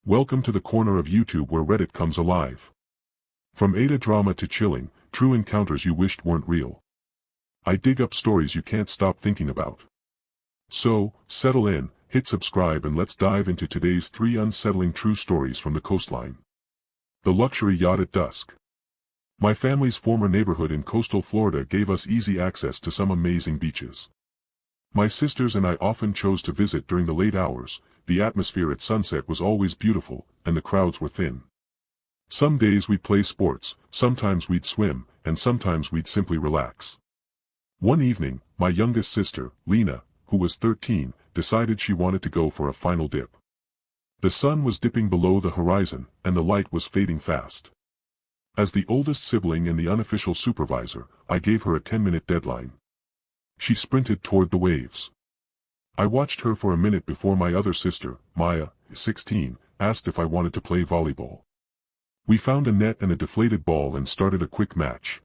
Welcome to the corner of YouTube where Reddit comes alive. From Ada drama to chilling, true encounters you wished weren't real. I dig up stories you can't stop thinking about. So, settle in, hit subscribe and let's dive into today's 3 unsettling true stories from the coastline. The luxury yacht at dusk. My family's former neighborhood in coastal Florida gave us easy access to some amazing beaches. My sisters and I often chose to visit during the late hours. The atmosphere at sunset was always beautiful, and the crowds were thin. Some days we'd play sports, sometimes we'd swim, and sometimes we'd simply relax. One evening, my youngest sister, Lena, who was 13, decided she wanted to go for a final dip. The sun was dipping below the horizon, and the light was fading fast. As the oldest sibling and the unofficial supervisor, I gave her a 10-minute deadline. She sprinted toward the waves. I watched her for a minute before my other sister, Maya, 16, asked if I wanted to play volleyball. We found a net and a deflated ball and started a quick match.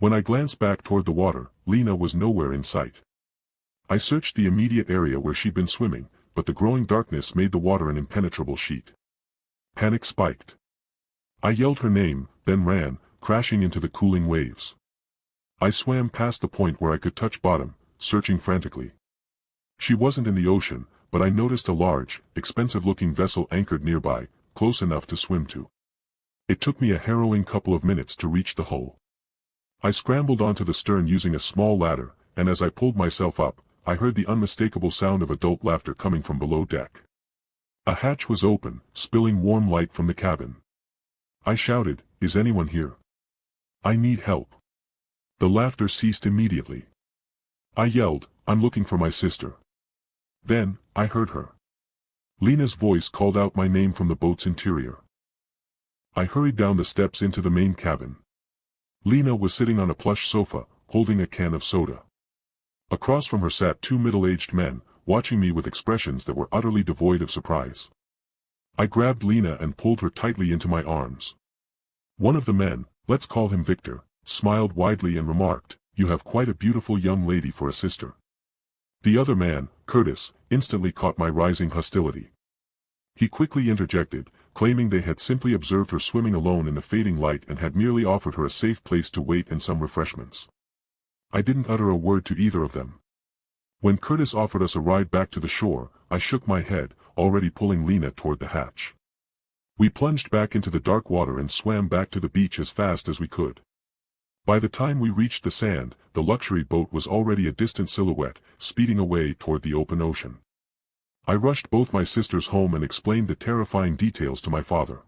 When I glanced back toward the water, Lena was nowhere in sight. I searched the immediate area where she'd been swimming, but the growing darkness made the water an impenetrable sheet. Panic spiked. I yelled her name, then ran, crashing into the cooling waves. I swam past the point where I could touch bottom, searching frantically. She wasn't in the ocean, but I noticed a large, expensive-looking vessel anchored nearby, close enough to swim to. It took me a harrowing couple of minutes to reach the hull. I scrambled onto the stern using a small ladder, and as I pulled myself up, I heard the unmistakable sound of adult laughter coming from below deck. A hatch was open, spilling warm light from the cabin. I shouted, "Is anyone here? I need help." The laughter ceased immediately. I yelled, "I'm looking for my sister." Then, I heard her. Lena's voice called out my name from the boat's interior. I hurried down the steps into the main cabin. Lena was sitting on a plush sofa, holding a can of soda. Across from her sat 2 middle-aged men, watching me with expressions that were utterly devoid of surprise. I grabbed Lena and pulled her tightly into my arms. One of the men, let's call him Victor, smiled widely and remarked, "You have quite a beautiful young lady for a sister." The other man, Curtis, instantly caught my rising hostility. He quickly interjected, claiming they had simply observed her swimming alone in the fading light and had merely offered her a safe place to wait and some refreshments. I didn't utter a word to either of them. When Curtis offered us a ride back to the shore, I shook my head, already pulling Lena toward the hatch. We plunged back into the dark water and swam back to the beach as fast as we could. By the time we reached the sand, the luxury boat was already a distant silhouette, speeding away toward the open ocean. I rushed both my sisters home and explained the terrifying details to my father.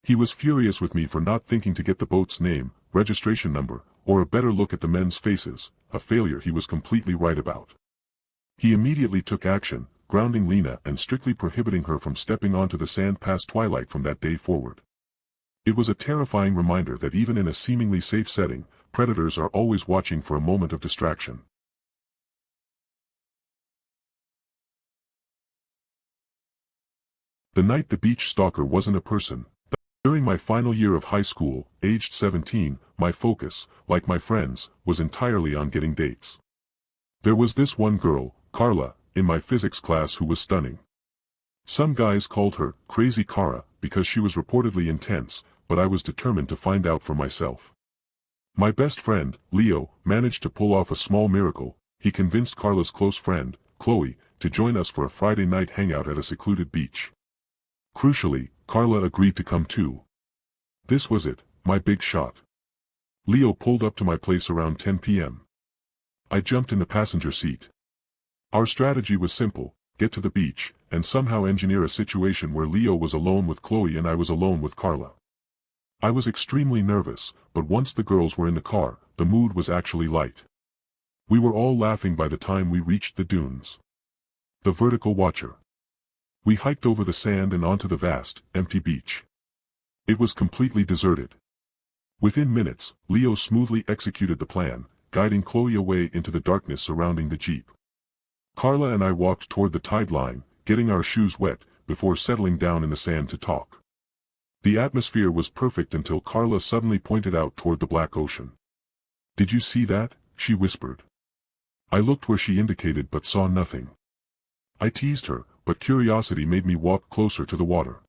He was furious with me for not thinking to get the boat's name, registration number, or a better look at the men's faces, a failure he was completely right about. He immediately took action, grounding Lena and strictly prohibiting her from stepping onto the sand past twilight from that day forward. It was a terrifying reminder that even in a seemingly safe setting, predators are always watching for a moment of distraction. The night the beach stalker wasn't a person. During my final year of high school, aged 17, my focus, like my friends, was entirely on getting dates. There was this one girl, Carla, in my physics class who was stunning. Some guys called her Crazy Cara because she was reportedly intense, but I was determined to find out for myself. My best friend, Leo, managed to pull off a small miracle. He convinced Carla's close friend, Chloe, to join us for a Friday night hangout at a secluded beach. Crucially, Carla agreed to come too. This was it, my big shot. Leo pulled up to my place around 10 p.m. I jumped in the passenger seat. Our strategy was simple: get to the beach, and somehow engineer a situation where Leo was alone with Chloe and I was alone with Carla. I was extremely nervous, but once the girls were in the car, the mood was actually light. We were all laughing by the time we reached the dunes. The Vertical Watcher. We hiked over the sand and onto the vast, empty beach. It was completely deserted. Within minutes, Leo smoothly executed the plan, guiding Chloe away into the darkness surrounding the jeep. Carla and I walked toward the tide line, getting our shoes wet, before settling down in the sand to talk. The atmosphere was perfect until Carla suddenly pointed out toward the black ocean. "Did you see that?" she whispered. I looked where she indicated but saw nothing. I teased her, but curiosity made me walk closer to the water.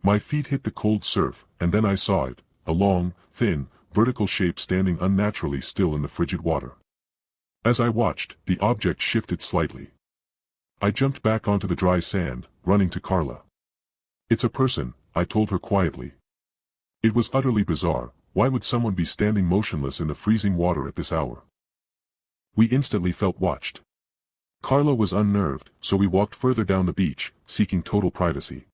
My feet hit the cold surf, and then I saw it, a long, thin, vertical shape standing unnaturally still in the frigid water. As I watched, the object shifted slightly. I jumped back onto the dry sand, running to Carla. "It's a person," I told her quietly. It was utterly bizarre. Why would someone be standing motionless in the freezing water at this hour? We instantly felt watched. Carla was unnerved, so we walked further down the beach, seeking total privacy.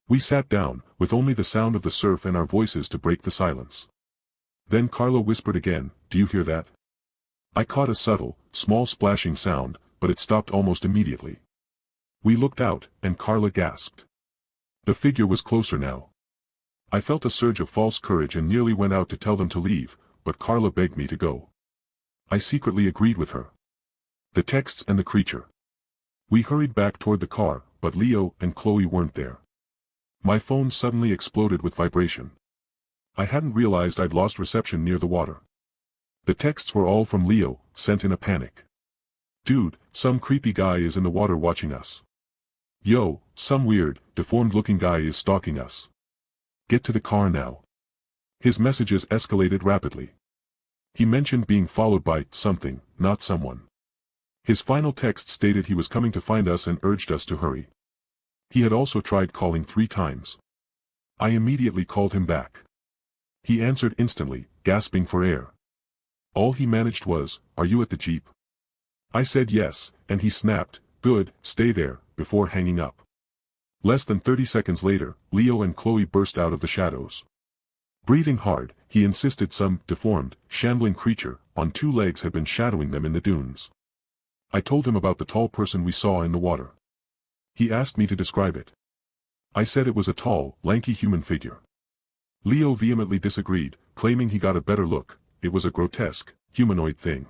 We sat down, with only the sound of the surf and our voices to break the silence. Then Carla whispered again, "Do you hear that?" I caught a subtle, small splashing sound, but it stopped almost immediately. We looked out, and Carla gasped. The figure was closer now. I felt a surge of false courage and nearly went out to tell them to leave, but Carla begged me to go. I secretly agreed with her. The texts and the creature. We hurried back toward the car, but Leo and Chloe weren't there. My phone suddenly exploded with vibration. I hadn't realized I'd lost reception near the water. The texts were all from Leo, sent in a panic. "Dude, some creepy guy is in the water watching us. Yo, some weird, deformed-looking guy is stalking us. Get to the car now." His messages escalated rapidly. He mentioned being followed by something, not someone. His final text stated he was coming to find us and urged us to hurry. He had also tried calling 3 times. I immediately called him back. He answered instantly, gasping for air. All he managed was, "Are you at the Jeep?" I said yes, and he snapped, "Good, stay there," before hanging up. Less than 30 seconds later, Leo and Chloe burst out of the shadows. Breathing hard, he insisted some deformed, shambling creature, on 2 legs had been shadowing them in the dunes. I told him about the tall person we saw in the water. He asked me to describe it. I said it was a tall, lanky human figure. Leo vehemently disagreed, claiming he got a better look. It was a grotesque, humanoid thing.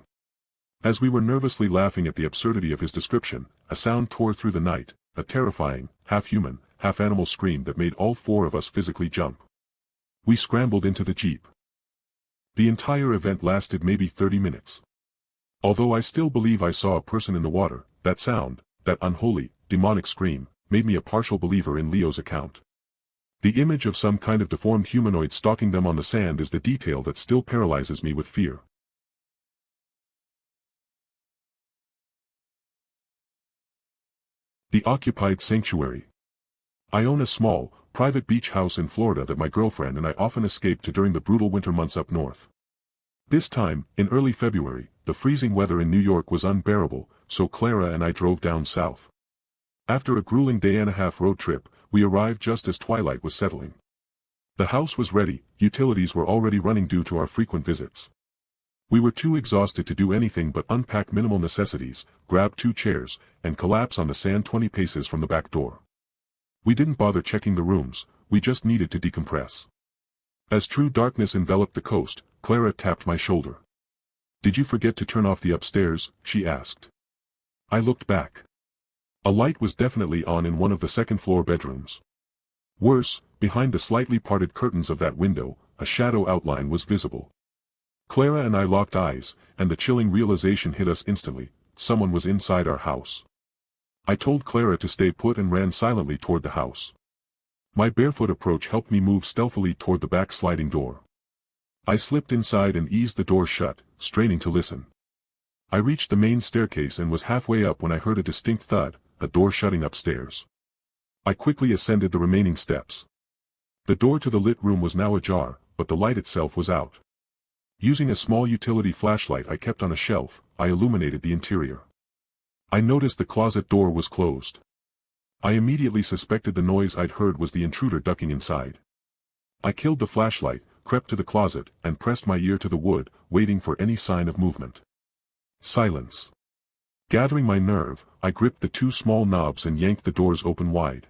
As we were nervously laughing at the absurdity of his description, a sound tore through the night, a terrifying, half-human, half-animal scream that made all 4 of us physically jump. We scrambled into the Jeep. The entire event lasted maybe 30 minutes. Although I still believe I saw a person in the water, that sound, that unholy, demonic scream, made me a partial believer in Leo's account. The image of some kind of deformed humanoid stalking them on the sand is the detail that still paralyzes me with fear. The Occupied Sanctuary. I own a small, private beach house in Florida that my girlfriend and I often escape to during the brutal winter months up north. This time, in early February, the freezing weather in New York was unbearable, so Clara and I drove down south. After a grueling day-and-a-half road trip, we arrived just as twilight was settling. The house was ready, utilities were already running due to our frequent visits. We were too exhausted to do anything but unpack minimal necessities, grab 2 chairs, and collapse on the sand 20 paces from the back door. We didn't bother checking the rooms, we just needed to decompress. As true darkness enveloped the coast, Clara tapped my shoulder. "Did you forget to turn off the upstairs?" she asked. I looked back. A light was definitely on in one of the second-floor bedrooms. Worse, behind the slightly parted curtains of that window, a shadow outline was visible. Clara and I locked eyes, and the chilling realization hit us instantly: someone was inside our house. I told Clara to stay put and ran silently toward the house. My barefoot approach helped me move stealthily toward the back sliding door. I slipped inside and eased the door shut, straining to listen. I reached the main staircase and was halfway up when I heard a distinct thud, a door shutting upstairs. I quickly ascended the remaining steps. The door to the lit room was now ajar, but the light itself was out. Using a small utility flashlight I kept on a shelf, I illuminated the interior. I noticed the closet door was closed. I immediately suspected the noise I'd heard was the intruder ducking inside. I killed the flashlight, crept to the closet, and pressed my ear to the wood, waiting for any sign of movement. Silence. Gathering my nerve, I gripped the 2 small knobs and yanked the doors open wide.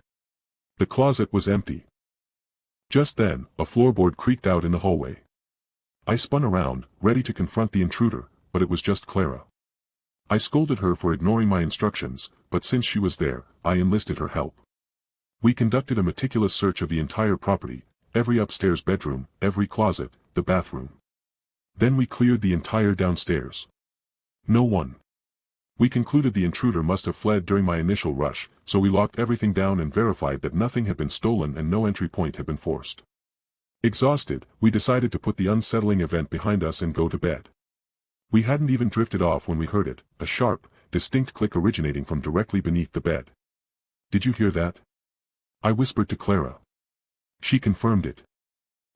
The closet was empty. Just then, a floorboard creaked out in the hallway. I spun around, ready to confront the intruder, but it was just Clara. I scolded her for ignoring my instructions, but since she was there, I enlisted her help. We conducted a meticulous search of the entire property, every upstairs bedroom, every closet, the bathroom. Then we cleared the entire downstairs. No one. We concluded the intruder must have fled during my initial rush, so we locked everything down and verified that nothing had been stolen and no entry point had been forced. Exhausted, we decided to put the unsettling event behind us and go to bed. We hadn't even drifted off when we heard it, a sharp, distinct click originating from directly beneath the bed. "Did you hear that?" I whispered to Clara. She confirmed it.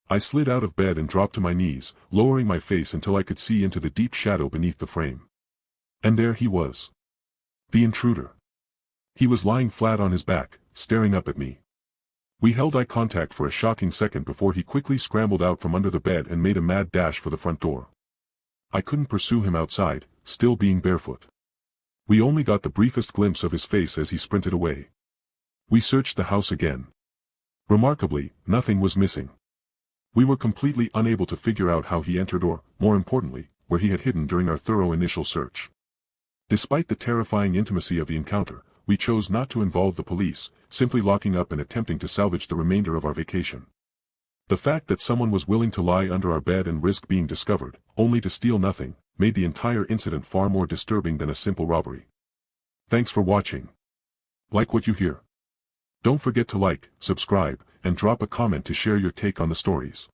I slid out of bed and dropped to my knees, lowering my face until I could see into the deep shadow beneath the frame. And there he was. The intruder. He was lying flat on his back, staring up at me. We held eye contact for a shocking second before he quickly scrambled out from under the bed and made a mad dash for the front door. I couldn't pursue him outside, still being barefoot. We only got the briefest glimpse of his face as he sprinted away. We searched the house again. Remarkably, nothing was missing. We were completely unable to figure out how he entered or, more importantly, where he had hidden during our thorough initial search. Despite the terrifying intimacy of the encounter, we chose not to involve the police, simply locking up and attempting to salvage the remainder of our vacation. The fact that someone was willing to lie under our bed and risk being discovered, only to steal nothing, made the entire incident far more disturbing than a simple robbery. Thanks for watching. Like what you hear? Don't forget to like, subscribe, and drop a comment to share your take on the stories.